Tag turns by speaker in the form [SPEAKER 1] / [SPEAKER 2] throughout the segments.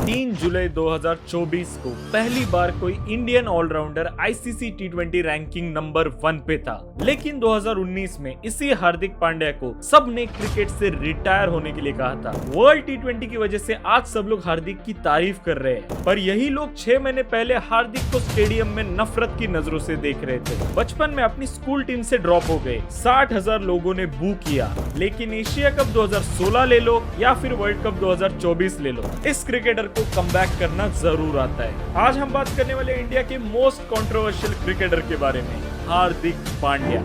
[SPEAKER 1] 3 जुलाई 2024 को पहली बार कोई इंडियन ऑलराउंडर आईसीसी टी20 रैंकिंग नंबर 1 पे था, लेकिन 2019 में इसी हार्दिक पांड्या को सबने क्रिकेट से रिटायर होने के लिए कहा था। वर्ल्ड टी20 की वजह से आज सब लोग हार्दिक की तारीफ कर रहे हैं, पर यही लोग 6 महीने पहले हार्दिक को स्टेडियम में नफरत की नजरों से देख रहे थे। बचपन में अपनी स्कूल टीम से ड्रॉप हो गए, 60,000 लोगों ने बू किया, लेकिन एशिया कप 2016 ले लो या फिर वर्ल्ड कप 2024 ले लो, इस क्रिकेटर को कमबैक करना जरूर आता है। आज हम बात करने वाले इंडिया के मोस्ट कंट्रोवर्शियल क्रिकेटर के बारे में, Hardik Pandya.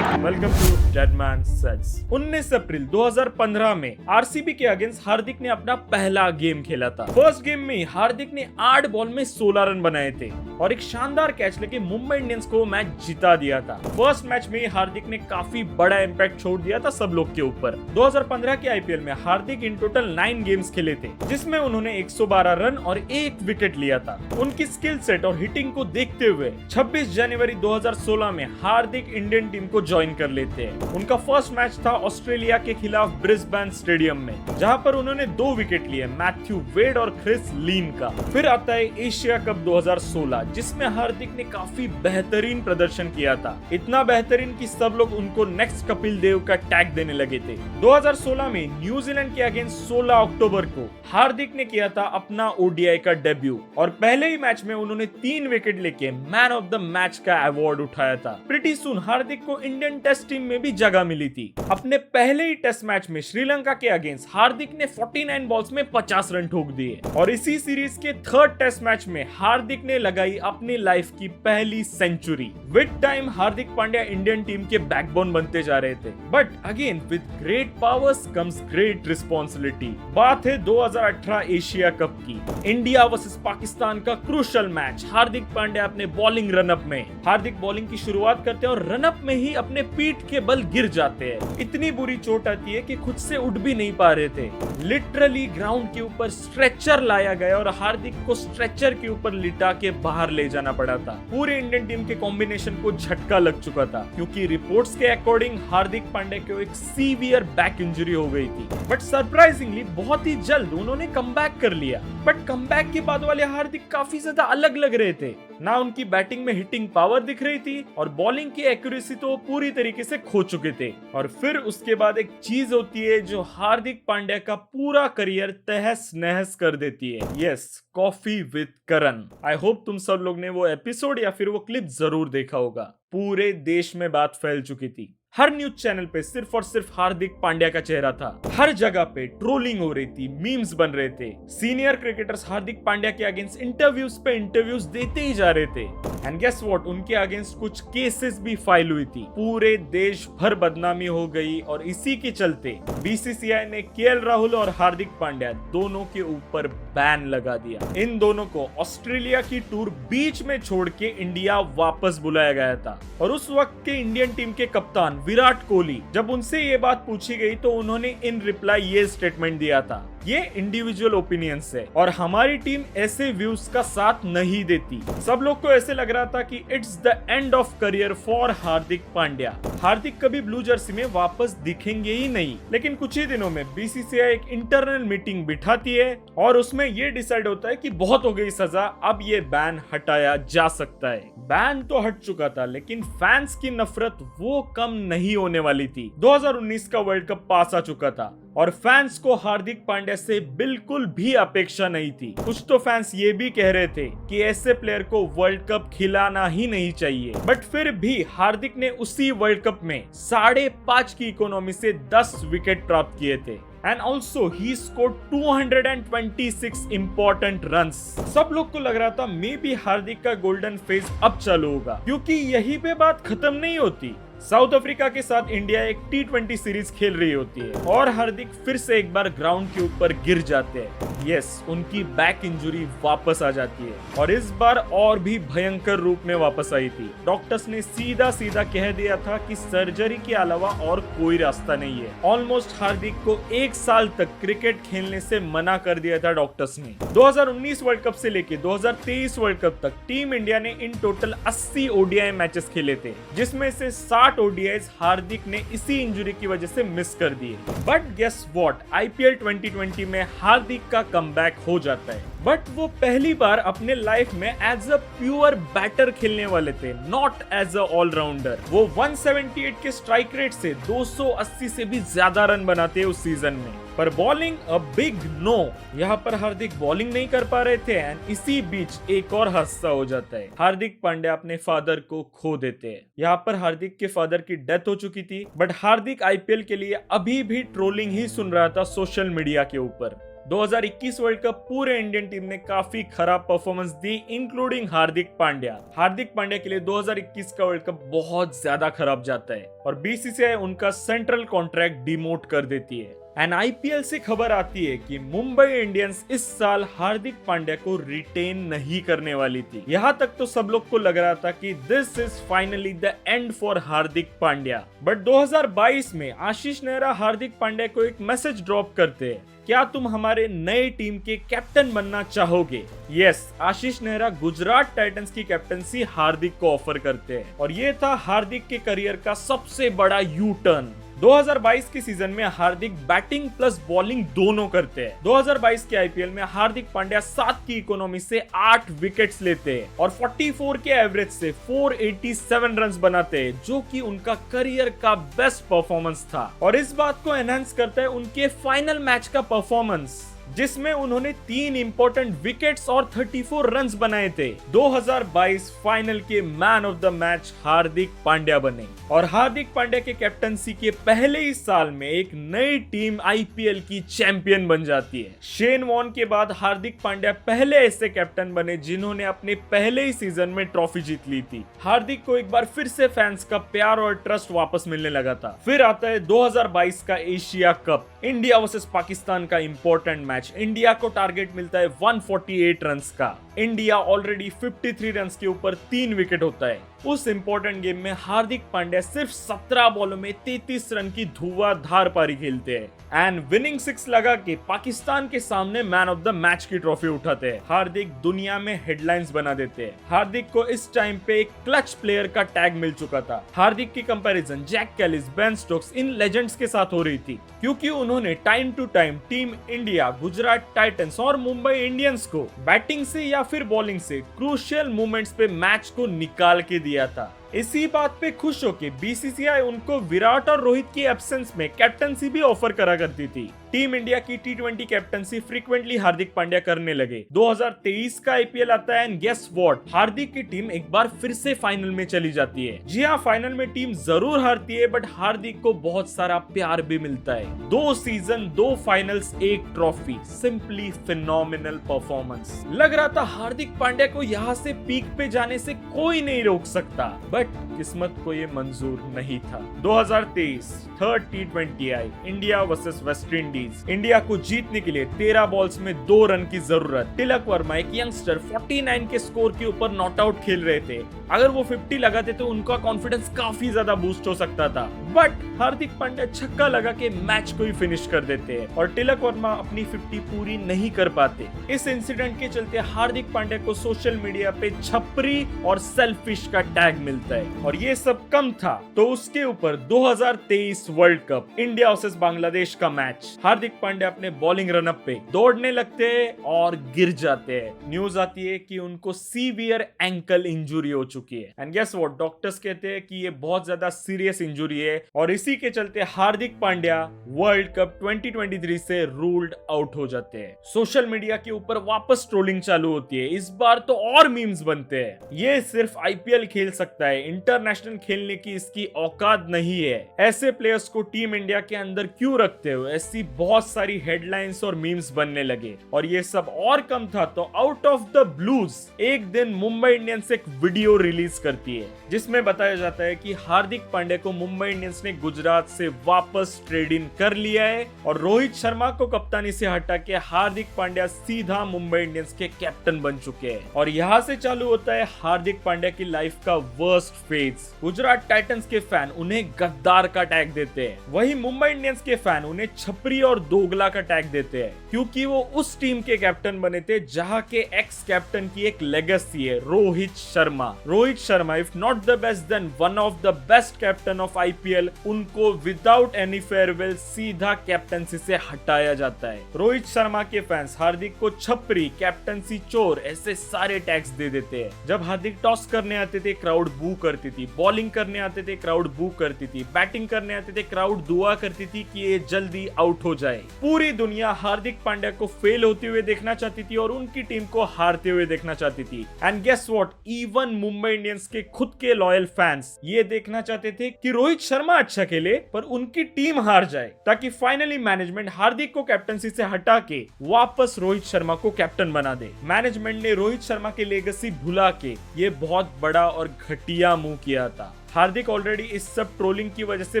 [SPEAKER 1] Welcome to dead man sets. 19 April 2015 में आरसीबी के अगेंस्ट हार्दिक ने अपना पहला गेम खेला था। फर्स्ट गेम में हार्दिक ने 8 बॉल में 16 रन बनाए थे और एक शानदार कैच लेके मुंबई इंडियंस को मैच जिता दिया था। फर्स्ट मैच में हार्दिक ने काफी बड़ा इंपैक्ट छोड़ दिया था सब लोग के ऊपर। 2015 के आईपीएल में हार्दिक इन टोटल 9 गेम्स खेले थे, जिसमें उन्होंने 112 रन और 1 विकेट लिया था। उनकी स्किल सेट और हिटिंग को देखते हुए 26 जनवरी 2016 में हार्दिक इंडियन टीम को ज्वाइन कर लेते हैं। उनका फर्स्ट मैच था ऑस्ट्रेलिया के खिलाफ ब्रिस्बेन स्टेडियम में, जहां पर उन्होंने 2 विकेट लिए, मैथ्यू वेड और क्रिस लीन का। फिर आता है एशिया कप 2016, जिसमें हार्दिक ने काफी बेहतरीन प्रदर्शन किया था, इतना बेहतरीन कि सब लोग उनको नेक्स्ट कपिल देव का टैग देने लगे थे। 2016 में न्यूजीलैंड के अगेंस्ट 16 अक्टूबर को हार्दिक ने किया था अपना ओडीआई का डेब्यू और पहले ही मैच में उन्होंने 3 विकेट लेके मैन ऑफ द मैच का अवार्ड उठाया था। प्रीटी सून हार्दिक को इंडियन टेस्ट टीम में भी जगह मिली थी। अपने पहले ही टेस्ट मैच में श्रीलंका के अगेंस्ट हार्दिक ने 49 बॉल्स में 50 रन ठोक दिए और इसी सीरीज के 3rd टेस्ट मैच में हार्दिक ने लगाई अपनी लाइफ की पहली century. With time Hardik Pandya Indian team के बैकबोन बनते जा रहे थे, but again with great powers comes great responsibility. बात है 2018 एशिया कप की, इंडिया वर्सेस पाकिस्तान का क्रूशियल मैच। हार्दिक पांड्या अपने बॉलिंग रनअप में, हार्दिक बॉलिंग की शुरुआत करते हैं और रनअप में ही अपने पीठ के बल गिर जाते हैं। इतनी बुरी चोट आती है कि खुद से उठ भी नहीं पा रहे थे। लिटरली ग्राउंड के ऊपर स्ट्रेचर लाया गया और हार्दिक को स्ट्रेचर के ऊपर लिटा के बाहर ले जाना पड़ा था। पूरे इंडियन टीम के कॉम्बिनेशन को झटका लग चुका था, क्योंकि रिपोर्ट्स के अकॉर्डिंग हार्दिक पांड्या को एक सीवियर बैक इंजरी हो गई थी। बट सरप्राइजिंगली बहुत ही जल्द उन्होंने कमबैक कर लिया। बट कमबैक के बाद वाले हार्दिक काफी ज्यादा अलग लग रहे थे। ना उनकी बैटिंग में हिटिंग पावर दिख रही थी और बॉलिंग की एक्यूरेसी तो पूरी तरीके से खो चुके थे। और फिर उसके बाद एक चीज होती है जो हार्दिक पांड्या का पूरा करियर तहस नहस कर देती है। Yes, coffee with Karan. I hope तुम सब लोग ने वो एपिसोड या फिर वो क्लिप जरूर देखा होगा। पूरे देश में बात फैल चुकी थी। हर न्यूज चैनल पे सिर्फ और सिर्फ हार्दिक पांड्या का चेहरा था। हर जगह पे ट्रोलिंग हो रही थी, मीम्स बन रहे थे। सीनियर क्रिकेटर्स हार्दिक पांड्या के अगेंस्ट इंटरव्यूज पे इंटरव्यूज देते ही जा रहे थे। एंड गेस व्हाट, उनके अगेंस्ट कुछ केसेस भी फाइल हुई थी। पूरे देश भर बदनामी हो गई और इसी के चलते बीसीसीआई ने केएल राहुल और हार्दिक पांड्या दोनों के ऊपर बैन लगा दिया। इन दोनों को ऑस्ट्रेलिया की टूर बीच में छोड़ के इंडिया वापस बुलाया गया था और उस वक्त के इंडियन टीम के कप्तान विराट कोहली, जब उनसे ये बात पूछी गई तो उन्होंने इन रिप्लाई ये स्टेटमेंट दिया था, ये इंडिविजुअल ओपिनियंस है और हमारी टीम ऐसे व्यूज का साथ नहीं देती। सब लोग को ऐसे लग रहा था कि it's the end of career for Hardik Pandya. Hardik कभी ब्लू जर्सी में वापस दिखेंगे ही नहीं। लेकिन कुछ ही दिनों में बीसीसीआई एक इंटरनल मीटिंग बिठाती है और उसमें ये डिसाइड होता है कि बहुत हो गई सजा, अब ये बैन हटाया जा सकता है। बैन तो हट चुका था, लेकिन फैंस की नफरत वो कम नहीं होने वाली थी। 2019 का वर्ल्ड कप पास आ चुका था और फैंस को हार्दिक पांड्या से बिल्कुल भी अपेक्षा नहीं थी। कुछ तो फैंस ये भी कह रहे थे कि ऐसे प्लेयर को वर्ल्ड कप खिलाना ही नहीं चाहिए। बट फिर भी हार्दिक ने उसी वर्ल्ड कप में 5.5 की इकोनॉमी से 10 विकेट प्राप्त किए थे। And also he scored 226 important runs. सब लोग को लग रहा था मे बी हार्दिक का गोल्डन फेज अब चालू होगा, क्योंकि यहीं पे बात खत्म नहीं होती। साउथ अफ्रीका के साथ इंडिया एक टी20 सीरीज खेल रही होती है और हार्दिक फिर से एक बार ग्राउंड के ऊपर गिर जाते हैं। यस, उनकी बैक इंजरी वापस आ जाती है और इस बार और भी भयंकर रूप में वापस आई थी। डॉक्टर्स ने सीधा सीधा कह दिया था कि सर्जरी के अलावा और कोई रास्ता नहीं है। ऑलमोस्ट हार्दिक को 1 साल तक क्रिकेट खेलने से मना कर दिया था डॉक्टर्स ने। 2019 वर्ल्ड कप से लेके 2023 वर्ल्ड कप तक टीम इंडिया ने इन टोटल 80 ओडीआई मैचेस खेले थे, जिसमें से 60 60 ओडीआईज हार्दिक ने इसी इंजरी की वजह से मिस कर दिए। बट गेस व्हाट, आईपीएल 2020 में हार्दिक का कमबैक हो जाता है। बट वो पहली बार अपने लाइफ में एज अ प्योर बैटर खेलने वाले थे, नॉट एज अ ऑलराउंडर। वो 178 के स्ट्राइक रेट से 280 से भी ज्यादा रन बनाते उस सीजन में। पर बॉलिंग अ बिग नो, यहाँ पर हार्दिक बॉलिंग नहीं कर पा रहे थे एंड इसी बीच एक और हादसा हो जाता है। हार्दिक पांड्या अपने फादर को खो देते हैं। यहाँ पर हार्दिक के फादर की डेथ हो चुकी थी, बट हार्दिक आईपीएल के लिए अभी भी ट्रोलिंग ही सुन रहा था सोशल मीडिया के ऊपर। 2021 वर्ल्ड कप पूरे इंडियन टीम ने काफी खराब परफॉर्मेंस दी, इंक्लूडिंग हार्दिक पांड्या। हार्दिक पांड्या के लिए 2021 का वर्ल्ड कप बहुत ज्यादा खराब जाता है और बीसीसीआई उनका सेंट्रल कॉन्ट्रैक्ट डिमोट कर देती है। एंड आईपीएल से खबर आती है कि मुंबई इंडियंस इस साल हार्दिक पांड्या को रिटेन नहीं करने वाली थी। यहाँ तक तो सब लोग को लग रहा था कि this is finally the end for Hardik Pandya. But 2022 में आशीष नेहरा हार्दिक पांड्या को एक मैसेज ड्रॉप करते हैं, क्या तुम हमारे नए टीम के कैप्टन बनना चाहोगे? यस, आशीष नेहरा गुजरात टाइटंस की कैप्टनसी हार्दिक को ऑफर करते हैं और ये था हार्दिक के करियर का सबसे बड़ा यू टर्न। 2022 के सीजन में हार्दिक बैटिंग प्लस बॉलिंग दोनों करते हैं। 2022 के आईपीएल में हार्दिक पांड्या 7 की इकोनॉमी से 8 विकेट्स लेते हैं और 44 के एवरेज से 487 रन्स बनाते हैं, जो कि उनका करियर का बेस्ट परफॉर्मेंस था। और इस बात को एनहांस करता है उनके फाइनल मैच का परफॉर्मेंस, जिसमें उन्होंने 3 इंपॉर्टेंट विकेट्स और 34 रन्स बनाए थे। 2022 फाइनल के man of the match Hardik Pandya बने और हार्दिक पांड्या के कैप्टनसी के पहले ही साल में एक नई टीम आईपीएल की चैंपियन बन जाती है। शेन वॉर्न के बाद हार्दिक पांड्या पहले ऐसे कैप्टन बने जिन्होंने अपने पहले ही सीजन में ट्रॉफी जीत ली थी। हार्दिक को एक बार फिर से फैंस का प्यार और ट्रस्ट वापस मिलने लगा था। फिर आता है 2022 का Asia cup, India versus Pakistan का इंपॉर्टेंट मैच। इंडिया को टारगेट मिलता है 148 रन्स का। इंडिया ऑलरेडी 53 रन्स के ऊपर 3 विकेट होता है। उस इंपॉर्टेंट गेम में हार्दिक पांड्या सिर्फ 17 बॉलों में 33 रन की धुआंधार पारी खेलते हैं एंड विनिंग 6 लगा के पाकिस्तान के सामने मैन ऑफ द मैच की ट्रॉफी उठाते हैं। हार्दिक दुनिया में हेडलाइंस बना देते हैं। हार्दिक को इस टाइम पे एक क्लच प्लेयर का टैग मिल चुका था। हार्दिक की comparison Jack Kallis, Ben Stokes इन लेजेंड्स के साथ हो रही थी, क्योंकि उन्होंने time to time team India, Gujarat Titans और मुंबई इंडियंस को बैटिंग से या फिर बॉलिंग से क्रूशियल मोमेंट्स पे मैच को निकाल के दिया था। इसी बात पे खुश होके बीसीसीआई उनको विराट और रोहित की एब्सेंस में कैप्टनसी भी ऑफर करा करती थी। टीम इंडिया की टी20 कैप्टनसी फ्रीक्वेंटली हार्दिक पांड्या करने लगे। 2023 का आईपीएल आता है एंड गेस व्हाट, हार्दिक की टीम एक बार फिर से फाइनल में चली जाती है। जी हाँ, फाइनल में टीम जरूर हारती है, बट हार्दिक को बहुत सारा प्यार भी मिलता है। 2 season, 2 finals, 1 trophy, simply phenomenal performance. लग रहा था हार्दिक पांड्या को यहाँ से पीक पे जाने से कोई नहीं रोक सकता, बट किस्मत को ये मंजूर नहीं था। 2023 थर्ड टी20 आई, India versus West Indies. India को जीतने के लिए 13 बॉल्स में 2 रन की जरूरत। तिलक वर्मा एक यंगस्टर 49 के स्कोर के ऊपर नॉट आउट खेल रहे थे। अगर वो 50 लगाते तो उनका कॉन्फिडेंस काफी ज्यादा बूस्ट हो सकता था, बट हार्दिक पांड्या छक्का लगा के मैच को ही फिनिश कर देते हैं और तिलक वर्मा अपनी 50 पूरी नहीं कर पाते। इस इंसिडेंट के चलते हार्दिक पांड्या को सोशल मीडिया पे छपरी और सेल्फिश का टैग मिलता है। और ये सब कम था तो उसके ऊपर 2023 world cup, India versus Bangladesh का मैच। हार्दिक पांड्या अपने बॉलिंग रनअप पे दौड़ने लगते हैं और गिर जाते हैं। न्यूज आती है कि उनको सीवियर एंकल इंजुरी हो चुकी है एंड गेस व्हाट, डॉक्टर्स कहते हैं कि ये बहुत ज्यादा सीरियस इंजुरी है और इसी के चलते हार्दिक पांड्या वर्ल्ड कप 2023 से रूल्ड आउट हो जाते हैं। सोशल मीडिया के ऊपर वापस ट्रोलिंग चालू होती है। इस बार तो और मीम्स बनते हैं, ये सिर्फ आईपीएल खेल सकता है, इंटरनेशनल खेलने की इसकी औकात नहीं है, ऐसे प्लेयर्स को टीम इंडिया के अंदर क्यों रखते हो। ऐसी बहुत सारी हेडलाइंस और मीम्स बनने लगे। और ये सब और कम था तो आउट ऑफ द ब्लूज एक दिन मुंबई इंडियंस एक वीडियो रिलीज करती है जिसमें बताया जाता है कि हार्दिक पांड्या को मुंबई इंडियंस ने गुजरात से वापस ट्रेड इन कर लिया है और रोहित शर्मा को कप्तानी से हटा के हार्दिक पांड्या सीधा मुंबई इंडियंस के कैप्टन बन चुके हैं। और यहाँ से चालू होता है हार्दिक पांड्या की लाइफ का worst worst fates. Gujarat Titans के फैन उन्हें गद्दार का टैग देते हैं, वहीं मुंबई इंडियंस के फैन उन्हें छपरी और दोगला का टैग देते हैं, क्योंकि वो उस टीम के कैप्टन बने थे जहां के एक्स कैप्टन की एक लेगेसी है, Rohit Sharma. Rohit Sharma if not the best then one of the best captain of IPL. उनको विदाउट एनी फेयरवेल सीधा कैप्टनसी से हटाया जाता है। रोहित शर्मा के फैंस हार्दिक को छपरी, कैप्टनसी चोर ऐसे सारे टैग्स दे देते हैं। जब हार्दिक टॉस करने आते थे क्राउड बू करती थी, बॉलिंग करने आते थे क्राउड बू करती थी, बैटिंग करने आते थे क्राउड दुआ करती थी कि ये जल्दी आउट हो जाए। पूरी दुनिया हार्दिक पांड्या को फेल होते हुए देखना चाहती थी और उनकी टीम को हारते हुए देखना चाहती थी। And guess what, even Mumbai Indians के खुद के लॉयल फैंस ये देखना चाहते थे कि रोहित शर्मा अच्छा खेले पर उनकी टीम हार जाए, ताकि फाइनली मैनेजमेंट हार्दिक को कैप्टनसी से हटा के वापस रोहित शर्मा को कैप्टन बना दे। मैनेजमेंट ने रोहित शर्मा के लेगेसी भुला के ये बहुत बड़ा और घटिया मूव किया था। हार्दिक ऑलरेडी इस सब ट्रोलिंग की वजह से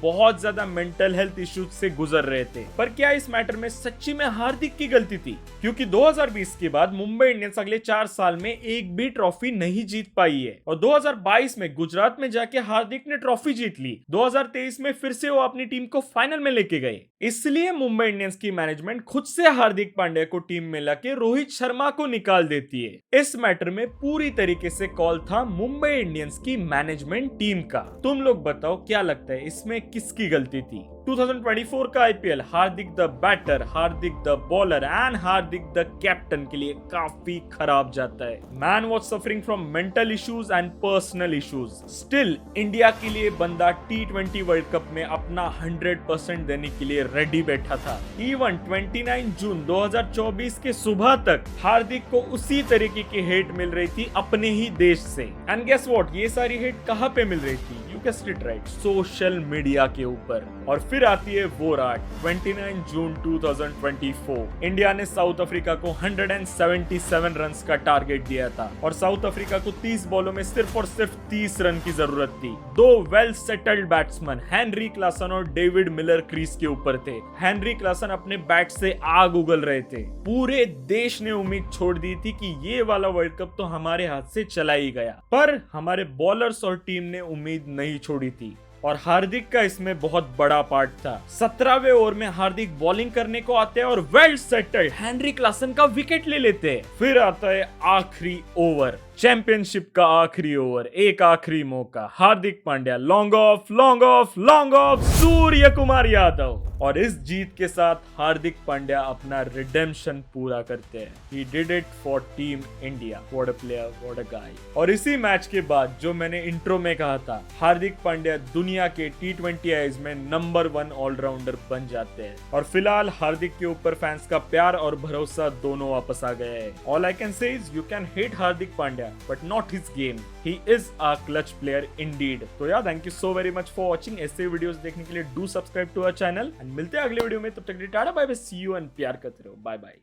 [SPEAKER 1] बहुत ज्यादा मेंटल हेल्थ इश्यूज से गुजर रहे थे। पर क्या इस मैटर में सच्ची में हार्दिक की गलती थी? क्योंकि 2020 के बाद मुंबई इंडियंस अगले 4 साल में एक भी ट्रॉफी नहीं जीत पाई है और 2022 में गुजरात में जाके हार्दिक ने ट्रॉफी जीत ली। 2023 में फिर से वो अपनी टीम को फाइनल में लेके गए। इसलिए मुंबई इंडियंस की मैनेजमेंट खुद से हार्दिक पांड्या को टीम में लाके रोहित शर्मा को निकाल देती है। इस मैटर में पूरी तरीके से कॉल था मुंबई इंडियंस की मैनेजमेंट टीम का। तुम लोग बताओ क्या लगता है इसमें किसकी गलती थी? 2024 का IPL Hardik the batter, Hardik the bowler and Hardik the captain के लिए काफी खराब जाता है। Man was suffering from mental issues and personal issues. Still India के लिए बंदा T20 वर्ल्ड कप में अपना 100% देने के लिए रेडी बैठा था। इवन 29 जून 2024 के सुबह तक हार्दिक को उसी तरीके की हेट मिल रही थी अपने ही देश से। एंड गेस व्हाट, ये सारी हेट कहां पे मिल रही थी? You guessed it right, social media के ऊपर। और फिर आती है वो रात 29 जून 2024। इंडिया ने साउथ अफ्रीका को 177 रन्स का टारगेट दिया था और साउथ अफ्रीका को 30 बॉलों में सिर्फ और सिर्फ 30 रन की जरूरत थी। दो well settled batsman Henry Klaasen और डेविड मिलर क्रीज के ऊपर थे। हेनरी क्लासन अपने बैट से आग उगल रहे थे। पूरे देश ने उम्मीद छोड़ दी थी कि ये वाला वर्ल्ड कप तो हमारे हाथ से चला ही गया, पर हमारे बॉलर्स और टीम ने उम्मीद नहीं छोड़ी थी और हार्दिक का इसमें बहुत बड़ा पार्ट था। 17वें ओवर में हार्दिक बॉलिंग करने को आते हैं और वेल सेटल्ड हेनरी क्लासन का विकेट ले लेते हैं। फिर आता है आखिरी ओवर, चैंपियनशिप का आखिरी ओवर, एक आखिरी मौका। Hardik Pandya long off, long off, long off, Surya Kumar Yadav. और इस जीत के साथ हार्दिक पांड्या अपना रिडेम्पशन पूरा करते हैं। He did it for team India. What a player, what a guy। और इसी मैच के बाद जो मैंने इंट्रो में कहा था, हार्दिक पांड्या दुनिया के T20 आईज में नंबर 1 ऑलराउंडर बन जाते हैं। और फिलहाल हार्दिक के ऊपर फैंस का प्यार और भरोसा दोनों वापस आ गए हैं। All I can say is you can hate Hardik Pandya but not his game. He is a clutch player indeed। तो यार thank you so very much for watching. ऐसे वीडियोस देखने के लिए do subscribe to our channel and मिलते हैं अगले video में। तब तक ta ta bye bye, see you and प्यार करते रहो। Bye bye.